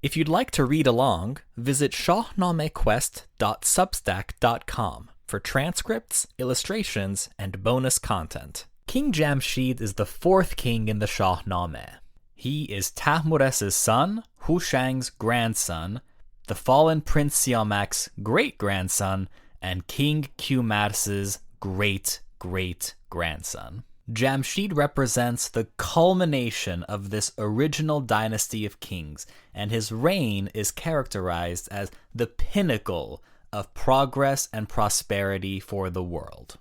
If you'd like to read along, visit shahnamequest.substack.com for transcripts, illustrations, and bonus content. King Jamshid is the fourth king in the Shahnameh. He is Tahmures's son, Hushang's grandson, the fallen Prince Siamak's great-grandson, and King Qmars's great-great-grandson. Jamshid represents the culmination of this original dynasty of kings, and his reign is characterized as the pinnacle of progress and prosperity for the world.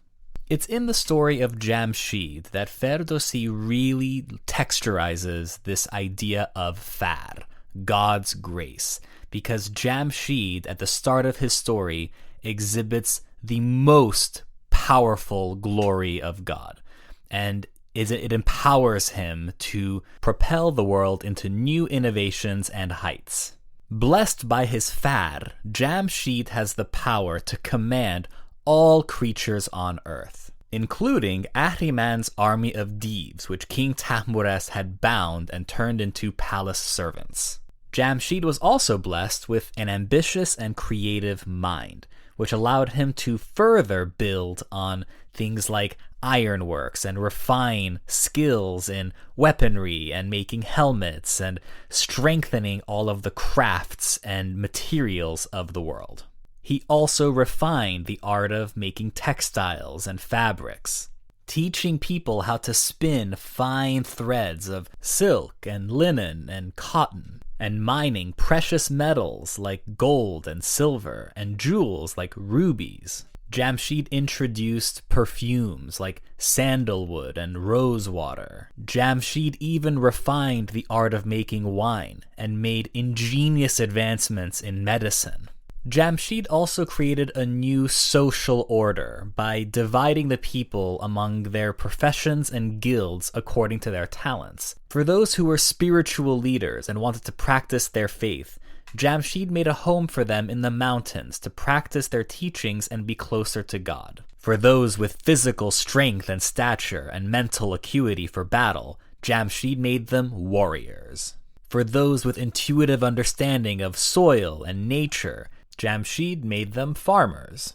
It's in the story of Jamshid that Ferdowsi really texturizes this idea of Far, God's grace, because Jamshid, at the start of his story, exhibits the most powerful glory of God. And it empowers him to propel the world into new innovations and heights. Blessed by his Far, Jamshid has the power to command all creatures on earth, including Ahriman's army of Deves, which King Tahmures had bound and turned into palace servants. Jamshid was also blessed with an ambitious and creative mind, which allowed him to further build on things like ironworks and refine skills in weaponry and making helmets and strengthening all of the crafts and materials of the world. He also refined the art of making textiles and fabrics, teaching people how to spin fine threads of silk and linen and cotton, and mining precious metals like gold and silver and jewels like rubies. Jamshid introduced perfumes like sandalwood and rosewater. Jamshid even refined the art of making wine and made ingenious advancements in medicine. Jamshid also created a new social order by dividing the people among their professions and guilds according to their talents. For those who were spiritual leaders and wanted to practice their faith, Jamshid made a home for them in the mountains to practice their teachings and be closer to God. For those with physical strength and stature and mental acuity for battle, Jamshid made them warriors. For those with intuitive understanding of soil and nature, Jamshid made them farmers.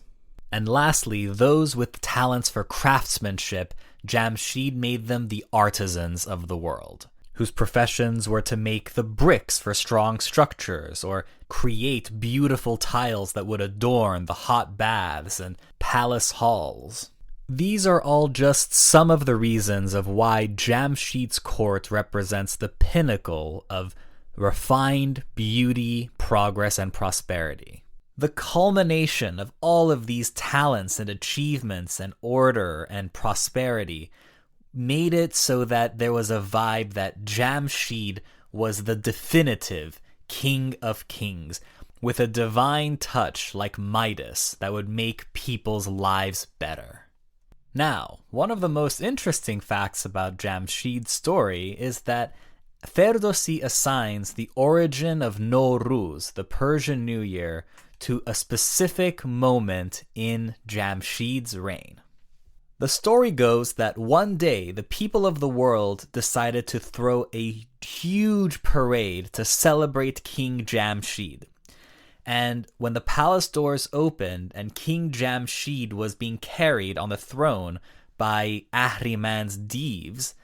And lastly, those with talents for craftsmanship, Jamshid made them the artisans of the world, whose professions were to make the bricks for strong structures or create beautiful tiles that would adorn the hot baths and palace halls. These are all just some of the reasons of why Jamshid's court represents the pinnacle of refined beauty, progress, and prosperity. The culmination of all of these talents and achievements and order and prosperity made it so that there was a vibe that Jamshid was the definitive king of kings, with a divine touch like Midas that would make people's lives better. Now, one of the most interesting facts about Jamshid's story is that Ferdowsi assigns the origin of Nowruz, the Persian New Year, to a specific moment in Jamshid's reign. The story goes that one day the people of the world decided to throw a huge parade to celebrate King Jamshid. And when the palace doors opened and King Jamshid was being carried on the throne by Ahriman's Deves,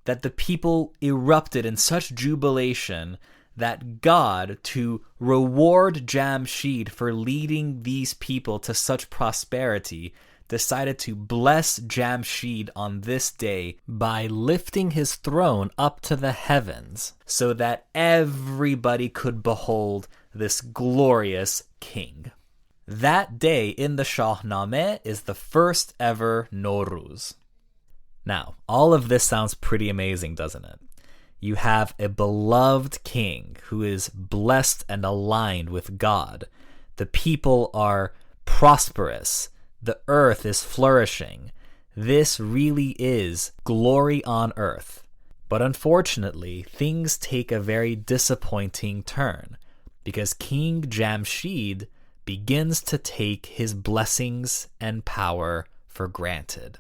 that the people erupted in such jubilation that God, to reward Jamshid for leading these people to such prosperity, decided to bless Jamshid on this day by lifting his throne up to the heavens so that everybody could behold this glorious king. That day in the Shahnameh is the first ever Nowruz. Now, all of this sounds pretty amazing, doesn't it? You have a beloved king who is blessed and aligned with God. The people are prosperous. The earth is flourishing. This really is glory on earth. But unfortunately, things take a very disappointing turn because King Jamshid begins to take his blessings and power for granted.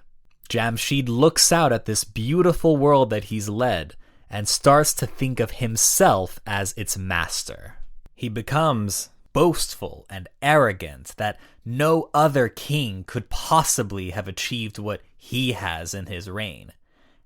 Jamshid looks out at this beautiful world that he's led and starts to think of himself as its master. He becomes boastful and arrogant that no other king could possibly have achieved what he has in his reign.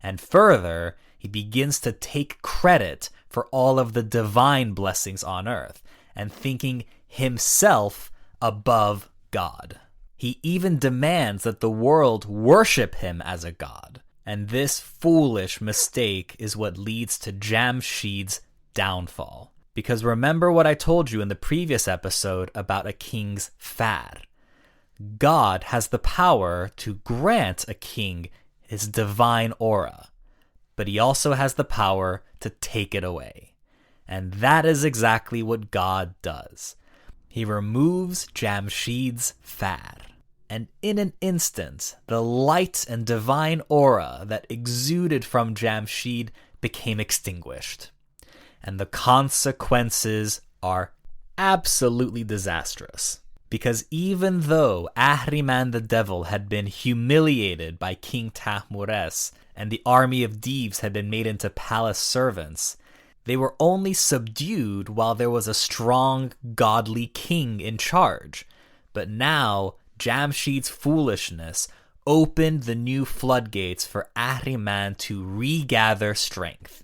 And further, he begins to take credit for all of the divine blessings on earth and thinking himself above God. He even demands that the world worship him as a god. And this foolish mistake is what leads to Jamshid's downfall. Because remember what I told you in the previous episode about a king's fad. God has the power to grant a king his divine aura, but he also has the power to take it away. And that is exactly what God does. He removes Jamshid's fad. And in an instant, the light and divine aura that exuded from Jamshid became extinguished. And the consequences are absolutely disastrous. Because even though Ahriman the Devil had been humiliated by King Tahmures and the army of Deves had been made into palace servants, they were only subdued while there was a strong, godly king in charge. But now, Jamshid's foolishness opened the new floodgates for Ahriman to regather strength.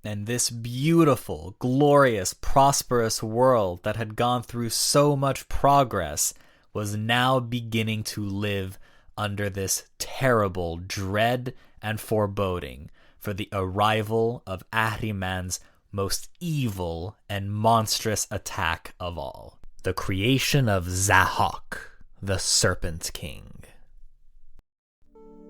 And this beautiful, glorious, prosperous world that had gone through so much progress was now beginning to live under this terrible dread and foreboding for the arrival of Ahriman's most evil and monstrous attack of all, the creation of Zahok, the Serpent King.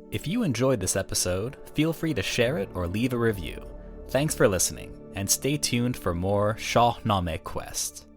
If you enjoyed this episode, feel free to share it or leave a review. Thanks for listening, and stay tuned for more Shahnameh Quest.